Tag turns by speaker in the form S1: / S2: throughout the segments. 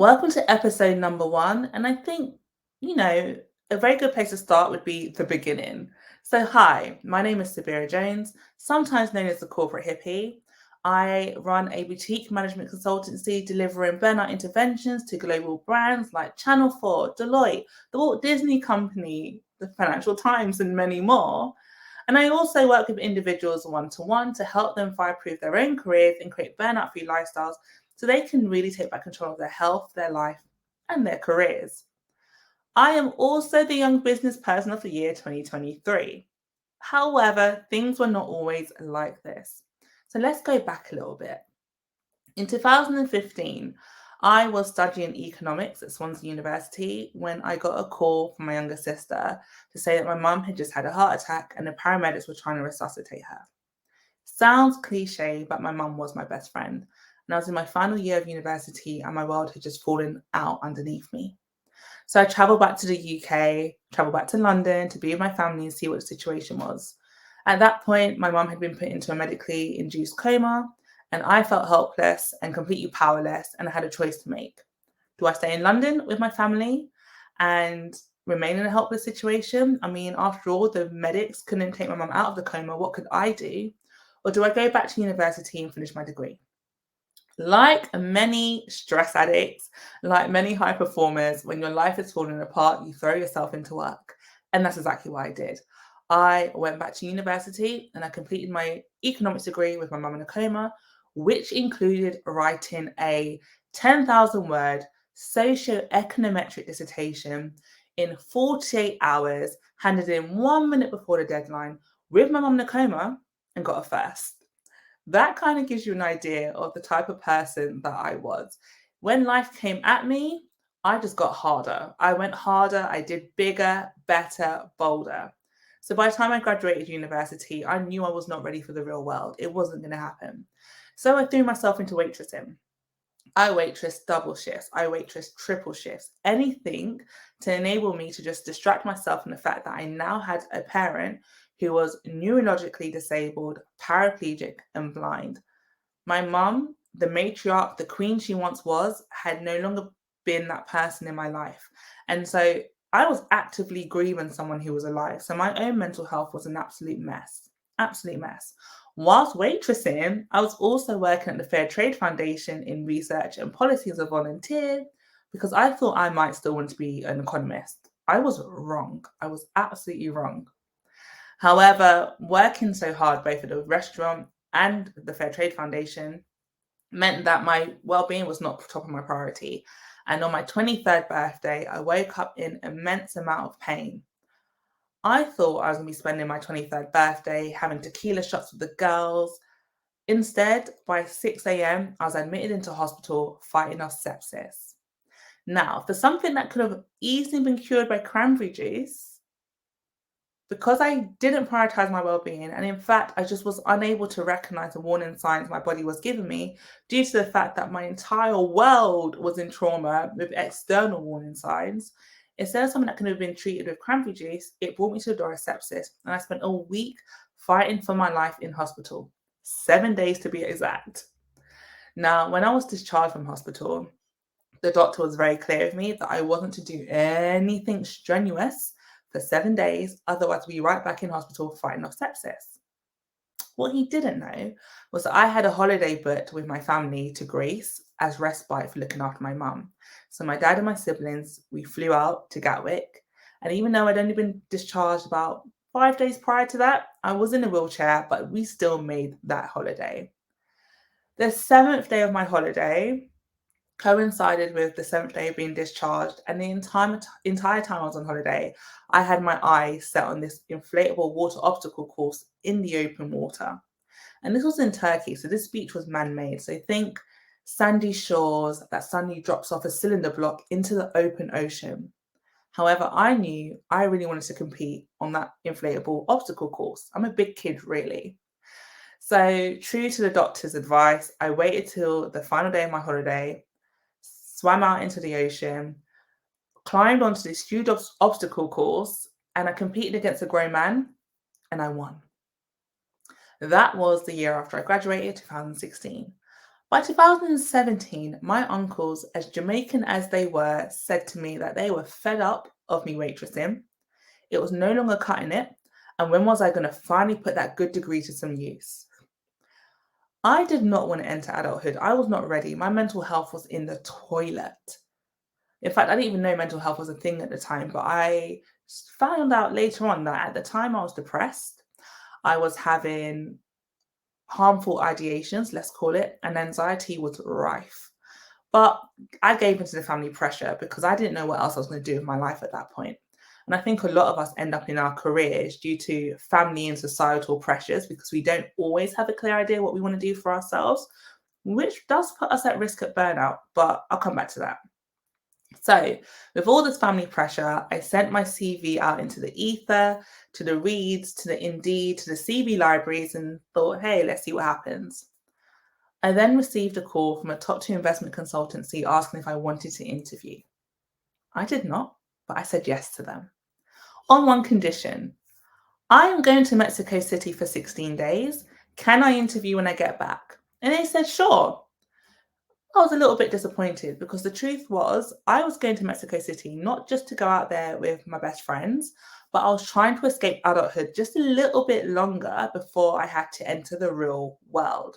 S1: Welcome to episode number one. And I think, a very good place to start would be the beginning. So, hi, my name is Subira Jones, sometimes known as the Corporate Hippie. I run a boutique management consultancy delivering burnout interventions to global brands like Channel 4, Deloitte, the Walt Disney Company, the Financial Times, and many more. And I also work with individuals one-to-one to help them fireproof their own careers and create burnout-free lifestyles so they can really take back control of their health, their life, and their careers. I am also the Young Business Person of the Year 2023. However, things were not always like this. So let's go back a little bit. In 2015, I was studying economics at Swansea University when I got a call from my younger sister to say that my mum had just had a heart attack and the paramedics were trying to resuscitate her. Sounds cliche, but my mum was my best friend. And I was in my final year of university and my world had just fallen out underneath me. So I travelled back to the UK, travelled back to London to be with my family and see what the situation was. At that point, my mum had been put into a medically induced coma, and I felt helpless and completely powerless, and I had a choice to make. Do I stay in London with my family and remain in a helpless situation? I mean, after all, the medics couldn't take my mum out of the coma. What could I do? Or do I go back to university and finish my degree? Like many stress addicts, like many high performers, when your life is falling apart, you throw yourself into work. And that's exactly what I did. I went back to university and I completed my economics degree with my mum in a coma, which included writing a 10,000 word socio-econometric dissertation in 48 hours, handed in 1 minute before the deadline with my mum in a coma, and got a first. That kind of gives you an idea of the type of person that I was. When life came at me, I just got harder. I went harder, I did bigger, better, bolder. So by the time I graduated university, I knew I was not ready for the real world. It wasn't going to happen. So I threw myself into waitressing. I waitress double shifts, I waitress triple shifts, anything to enable me to just distract myself from the fact that I now had a parent who was neurologically disabled, paraplegic, and blind. My mum, the matriarch, the queen she once was, had no longer been that person in my life. And so I was actively grieving someone who was alive. So my own mental health was an absolute mess. Absolute mess. Whilst waitressing, I was also working at the Fair Trade Foundation in research and policy as a volunteer because I thought I might still want to be an economist. I was wrong. I was absolutely wrong. However, working so hard both at the restaurant and the Fair Trade Foundation meant that my well-being was not top of my priority. And on my 23rd birthday, I woke up in immense amount of pain. I thought I was going to be spending my 23rd birthday having tequila shots with the girls. Instead, by 6 a.m., I was admitted into hospital fighting off sepsis. Now, for something that could have easily been cured by cranberry juice, because I didn't prioritize my well-being, and in fact, I just was unable to recognize the warning signs my body was giving me due to the fact that my entire world was in trauma with external warning signs. Instead of something that could have been treated with cranberry juice, it brought me to the door of sepsis, and I spent a week fighting for my life in hospital. 7 days to be exact. Now, when I was discharged from hospital, the doctor was very clear with me that I wasn't to do anything strenuous for 7 days, otherwise I'd be right back in hospital fighting off sepsis. What he didn't know was that I had a holiday booked with my family to Greece as respite for looking after my mum. So my dad and my siblings, we flew out to Gatwick, and even though I'd only been discharged about 5 days prior to that, I was in a wheelchair, but we still made that holiday. The 7th day of my holiday coincided with the 7th day of being discharged, and the entire time I was on holiday, I had my eyes set on this inflatable water obstacle course in the open water. And this was in Turkey, so this beach was man-made. So think sandy shores that suddenly drops off a cylinder block into the open ocean. However, I knew I really wanted to compete on that inflatable obstacle course. I'm a big kid, really. So true to the doctor's advice, I waited till the final day of my holiday, swam out into the ocean, climbed onto this huge obstacle course, and I competed against a grown man, and I won. That was the year after I graduated, 2016. By 2017, my uncles, as Jamaican as they were, said to me that they were fed up of me waitressing. It was no longer cutting it. And when was I going to finally put that good degree to some use? I did not want to enter adulthood. I was not ready. My mental health was in the toilet. In fact, I didn't even know mental health was a thing at the time, but I found out later on that at the time I was depressed. I was having harmful ideations, let's call it, and anxiety was rife. But I gave into the family pressure because I didn't know what else I was going to do with my life at that point. And I think a lot of us end up in our careers due to family and societal pressures because we don't always have a clear idea what we want to do for ourselves, which does put us at risk at burnout. But I'll come back to that. So, with all this family pressure, I sent my CV out into the ether, to the Reads, to the Indeed, to the CV libraries, and thought, hey, let's see what happens. I then received a call from a top 2 investment consultancy asking if I wanted to interview. I did not, but I said yes to them. On one condition, I am going to Mexico City for 16 days. Can I interview when I get back? And they said, sure. I was a little bit disappointed because the truth was I was going to Mexico City not just to go out there with my best friends, but I was trying to escape adulthood just a little bit longer before I had to enter the real world.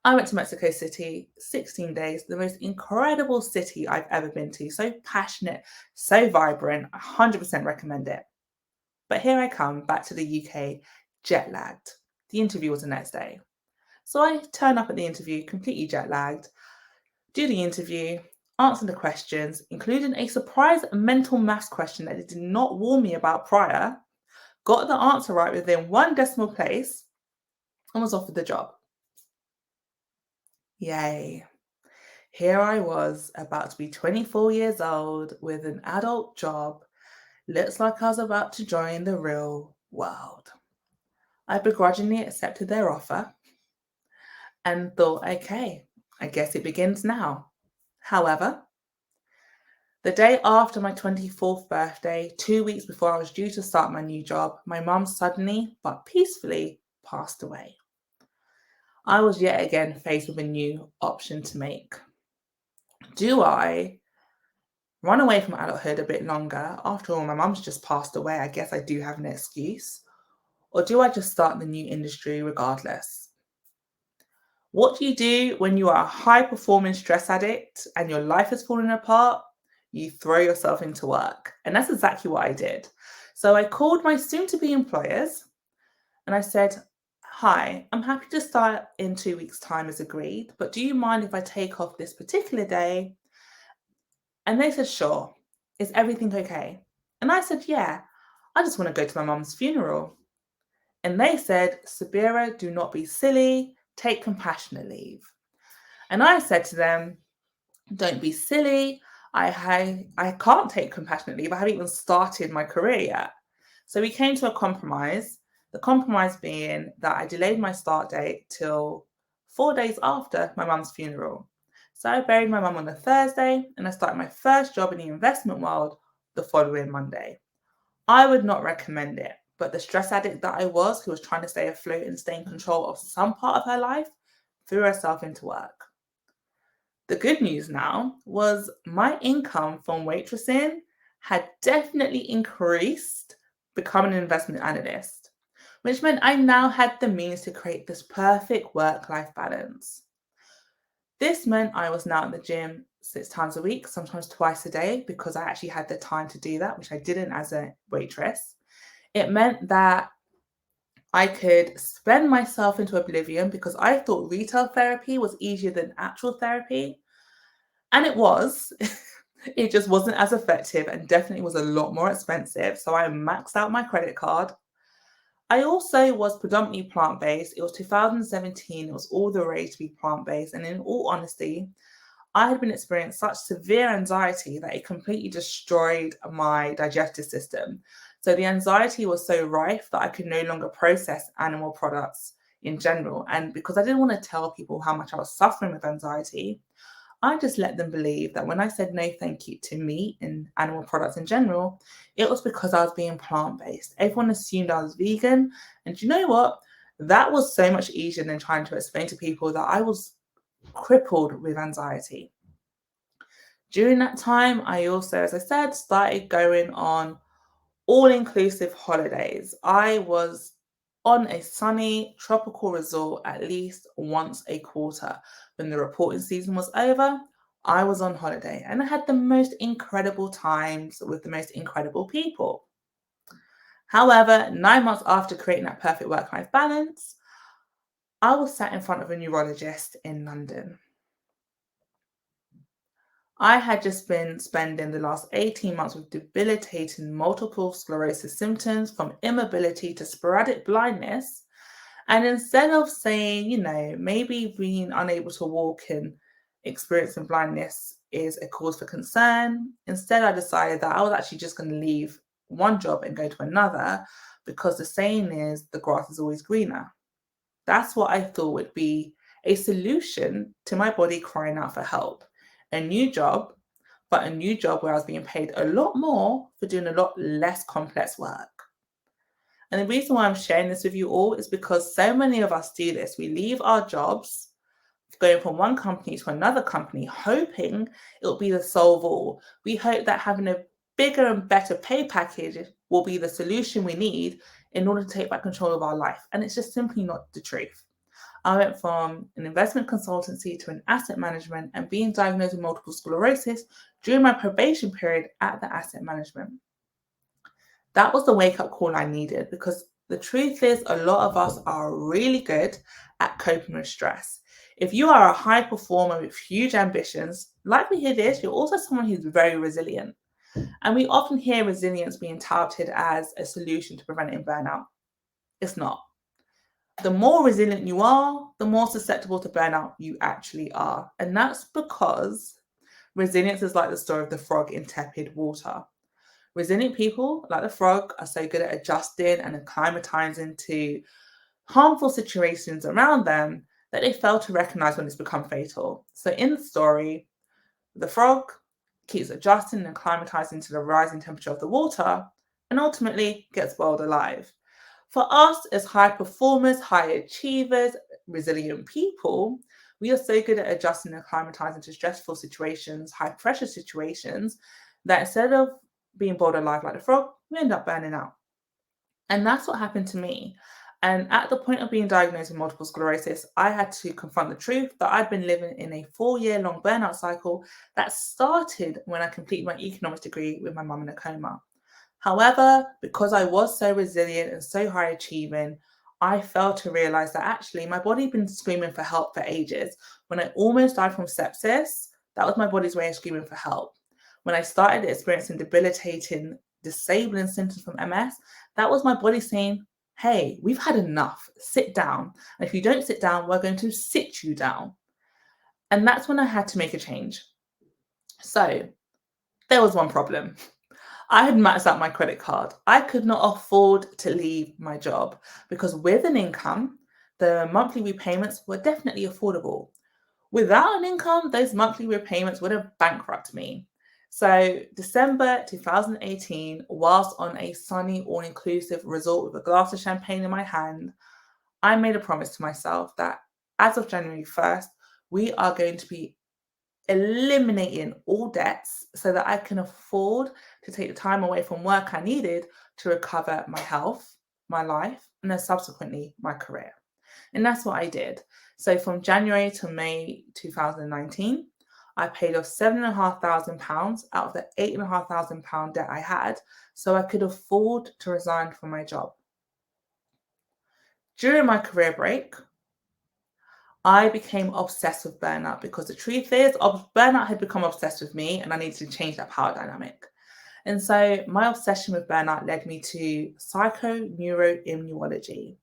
S1: I went to Mexico City, 16 days, the most incredible city I've ever been to. So passionate, so vibrant. I 100% recommend it. But here I come back to the UK, jet lagged. The interview was the next day. So I turn up at the interview, completely jet lagged, do the interview, answer the questions, including a surprise mental maths question that they did not warn me about prior, got the answer right within one decimal place, and was offered the job. Yay. Here I was, about to be 24 years old with an adult job. Looks like I was about to join the real world. I begrudgingly accepted their offer and thought, okay, I guess it begins now. However, the day after my 24th birthday, 2 weeks before I was due to start my new job, my mum suddenly but peacefully passed away. I was yet again faced with a new option to make. Do I run away from adulthood a bit longer? After all, my mum's just passed away. I guess I do have an excuse. Or do I just start the new industry regardless? What do you do when you are a high performing stress addict and your life is falling apart? You throw yourself into work. And that's exactly what I did. So I called my soon to be employers and I said, hi, I'm happy to start in 2 weeks' time as agreed, but do you mind if I take off this particular day? And they said, sure. Is everything okay? And I said, yeah, I just want to go to my mum's funeral. And they said, Subira, do not be silly, take compassionate leave. And I said to them, don't be silly. I can't take compassionate leave. I haven't even started my career yet. So we came to a compromise. The compromise being that I delayed my start date till 4 days after my mum's funeral. So I buried my mum on a Thursday and I started my first job in the investment world the following Monday. I would not recommend it, but the stress addict that I was, who was trying to stay afloat and stay in control of some part of her life, threw herself into work. The good news now was my income from waitressing had definitely increased becoming an investment analyst, which meant I now had the means to create this perfect work-life balance. This meant I was now at the gym 6 times a week, sometimes twice a day, because I actually had the time to do that, which I didn't as a waitress. It meant that I could spend myself into oblivion because I thought retail therapy was easier than actual therapy. And it was. It just wasn't as effective and definitely was a lot more expensive. So I maxed out my credit card. I also was predominantly plant-based. It was 2017. It was all the rage to be plant-based. And in all honesty, I had been experiencing such severe anxiety that it completely destroyed my digestive system. So the anxiety was so rife that I could no longer process animal products in general. And because I didn't want to tell people how much I was suffering with anxiety, I just let them believe that when I said no thank you to meat and animal products in general, it was because I was being plant-based. Everyone assumed I was vegan. And you know what? That was so much easier than trying to explain to people that I was crippled with anxiety. During that time, I also, as I said, started going on all-inclusive holidays. I was on a sunny tropical resort at least once a quarter. When the reporting season was over, I was on holiday and I had the most incredible times with the most incredible people. However, 9 months after creating that perfect work-life balance, I was sat in front of a neurologist in London. I had just been spending the last 18 months with debilitating multiple sclerosis symptoms from immobility to sporadic blindness. And instead of saying, maybe being unable to walk and experiencing blindness is a cause for concern, instead I decided that I was actually just going to leave one job and go to another, because the saying is the grass is always greener. That's what I thought would be a solution to my body crying out for help. A new job, but a new job where I was being paid a lot more for doing a lot less complex work. And the reason why I'm sharing this with you all is because so many of us do this. We leave our jobs, going from one company to another company, hoping it'll be the solve all. We hope that having a bigger and better pay package will be the solution we need in order to take back control of our life. And it's just simply not the truth. I went from an investment consultancy to an asset management and being diagnosed with multiple sclerosis during my probation period at the asset management. That was the wake-up call I needed, because the truth is a lot of us are really good at coping with stress. If you are a high performer with huge ambitions, likelihood is you're also someone who's very resilient. And we often hear resilience being touted as a solution to preventing burnout. It's not. The more resilient you are, the more susceptible to burnout you actually are. And that's because resilience is like the story of the frog in tepid water. Resilient people, like the frog, are so good at adjusting and acclimatizing to harmful situations around them that they fail to recognize when it's become fatal. So in the story, the frog keeps adjusting and acclimatizing to the rising temperature of the water and ultimately gets boiled alive. For us as high performers, high achievers, resilient people, we are so good at adjusting and acclimatizing to stressful situations, high pressure situations, that instead of being boiled alive like the frog, we end up burning out. And that's what happened to me. And at the point of being diagnosed with multiple sclerosis, I had to confront the truth that I'd been living in a 4-year-long burnout cycle that started when I completed my economics degree with my mum in a coma. However, because I was so resilient and so high achieving, I failed to realize that actually my body had been screaming for help for ages. When I almost died from sepsis, that was my body's way of screaming for help. When I started experiencing debilitating, disabling symptoms from MS, that was my body saying, hey, we've had enough, sit down. And if you don't sit down, we're going to sit you down. And that's when I had to make a change. So there was one problem. I had maxed out my credit card. I could not afford to leave my job because with an income, the monthly repayments were definitely affordable. Without an income, those monthly repayments would have bankrupted me. So December 2018, whilst on a sunny all-inclusive resort with a glass of champagne in my hand, I made a promise to myself that as of January 1st, we are going to be eliminating all debts so that I can afford to take the time away from work I needed to recover my health, my life, and then subsequently my career. And that's what I did. So from January to May 2019, I paid off £7,500 out of the £8,500 debt I had so I could afford to resign from my job. During my career break, I became obsessed with burnout because the truth is, burnout had become obsessed with me and I needed to change that power dynamic. And so my obsession with burnout led me to psychoneuroimmunology.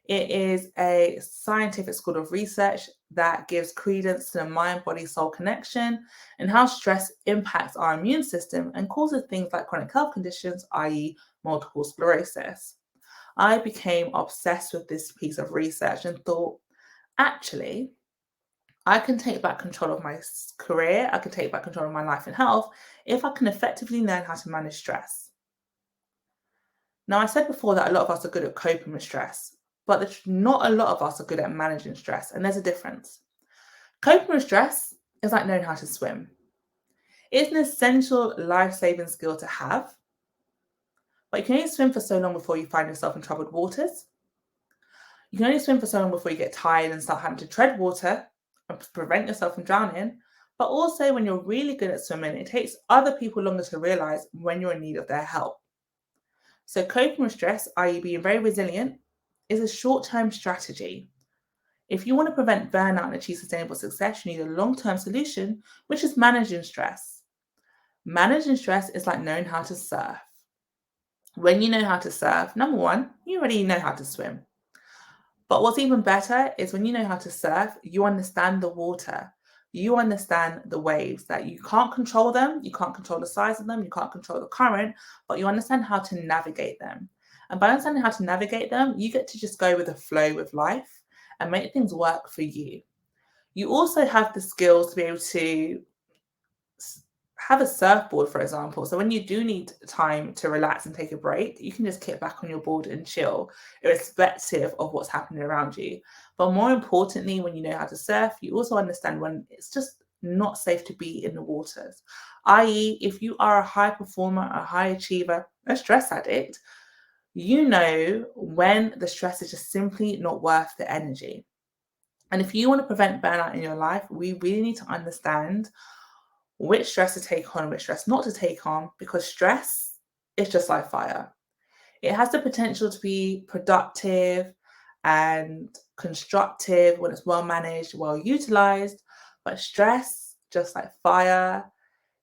S1: It is a scientific school of research that gives credence to the mind-body-soul connection and how stress impacts our immune system and causes things like chronic health conditions, i.e. multiple sclerosis. I became obsessed with this piece of research and thought, actually, I can take back control of my career, I can take back control of my life and health if I can effectively learn how to manage stress. Now, I said before that a lot of us are good at coping with stress, but not a lot of us are good at managing stress, and there's a difference. Coping with stress is like knowing how to swim. It's an essential life-saving skill to have, but you can only swim for so long before you find yourself in troubled waters. You can only swim for so long before you get tired and start having to tread water and prevent yourself from drowning. But also, when you're really good at swimming, it takes other people longer to realize when you're in need of their help. So, coping with stress, i.e., being very resilient, is a short-term strategy. If you want to prevent burnout and achieve sustainable success, you need a long-term solution, which is managing stress. Managing stress is like knowing how to surf. When you know how to surf, number one, you already know how to swim. But what's even better is when you know how to surf, you understand the water. You understand the waves, that you can't control them, you can't control the size of them, you can't control the current, but you understand how to navigate them. And by understanding how to navigate them, you get to just go with the flow with life and make things work for you. You also have the skills to be able to have a surfboard, for example. So when you do need time to relax and take a break, you can just kick back on your board and chill, irrespective of what's happening around you. But more importantly, when you know how to surf, you also understand when it's just not safe to be in the waters. I.e., if you are a high performer, a high achiever, a stress addict, you know when the stress is just simply not worth the energy. And if you want to prevent burnout in your life, we really need to understand which stress to take on, which stress not to take on, because stress is just like fire. It has the potential to be productive and constructive when it's well managed, well utilized, but stress, just like fire,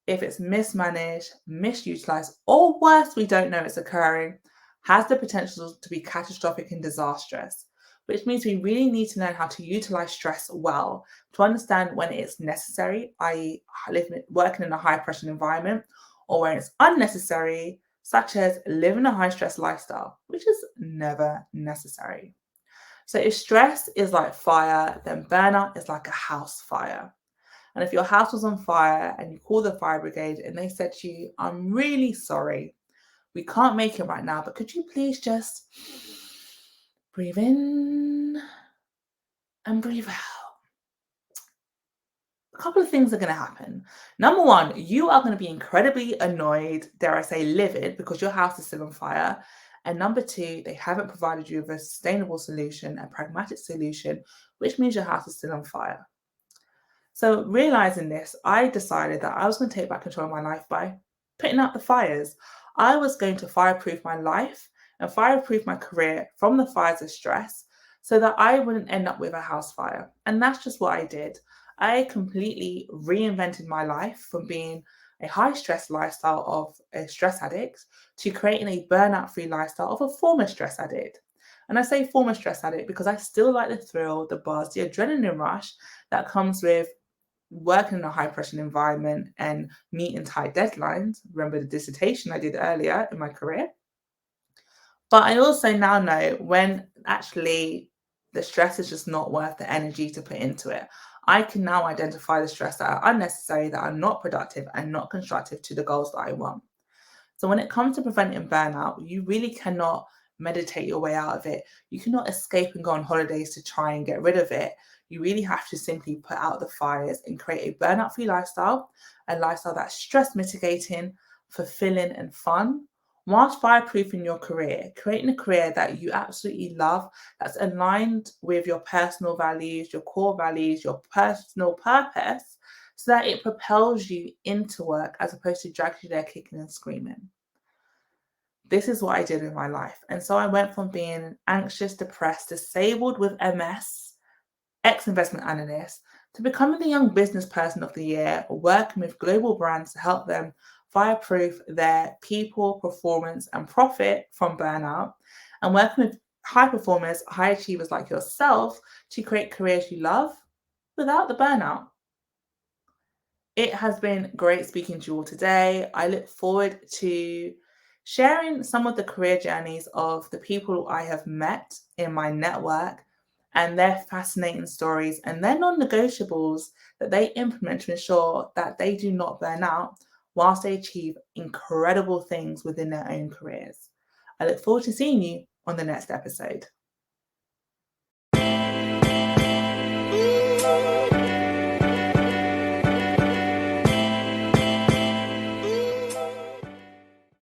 S1: if it's mismanaged, misutilized, or worse, we don't know it's occurring, has the potential to be catastrophic and disastrous, which means we really need to learn how to utilize stress well to understand when it's necessary, i.e., working in a high pressure environment, or when it's unnecessary, such as living a high stress lifestyle, which is never necessary. So if stress is like fire, then burnout is like a house fire. And if your house was on fire and you call the fire brigade and they said to you, "I'm really sorry, we can't make it right now, but could you please just breathe in and breathe out?" A couple of things are going to happen. Number one, you are going to be incredibly annoyed, dare I say livid, because your house is still on fire. And number two, they haven't provided you with a sustainable solution, a pragmatic solution, which means your house is still on fire. So realizing this, I decided that I was going to take back control of my life by putting out the fires. I was going to fireproof my life and fireproof my career from the fires of stress so that I wouldn't end up with a house fire. And that's just what I did. I completely reinvented my life from being a high stress lifestyle of a stress addict to creating a burnout free lifestyle of a former stress addict. And I say former stress addict because I still like the thrill, the buzz, the adrenaline rush that comes with working in a high pressure environment and meeting tight deadlines. Remember the dissertation I did earlier in my career? But I also now know when actually the stress is just not worth the energy to put into it. I can now identify the stress that are unnecessary, that are not productive and not constructive to the goals that I want. So when it comes to preventing burnout, you really cannot meditate your way out of it. You cannot escape and go on holidays to try and get rid of it. You really have to simply put out the fires and create a burnout-free lifestyle, a lifestyle that's stress mitigating, fulfilling, and fun, whilst fireproofing your career, creating a career that you absolutely love, that's aligned with your personal values, your core values, your personal purpose, so that it propels you into work as opposed to drags you there kicking and screaming. This is what I did in my life. And so I went from being anxious, depressed, disabled with MS, ex-investment analyst, to becoming the Young Business Person of the Year, working with global brands to help them fireproof their people, performance, and profit from burnout, and working with high performers, high achievers like yourself to create careers you love without the burnout. It has been great speaking to you all today. I look forward to sharing some of the career journeys of the people I have met in my network and their fascinating stories and their non-negotiables that they implement to ensure that they do not burn out whilst they achieve incredible things within their own careers. I look forward to seeing you on the next episode.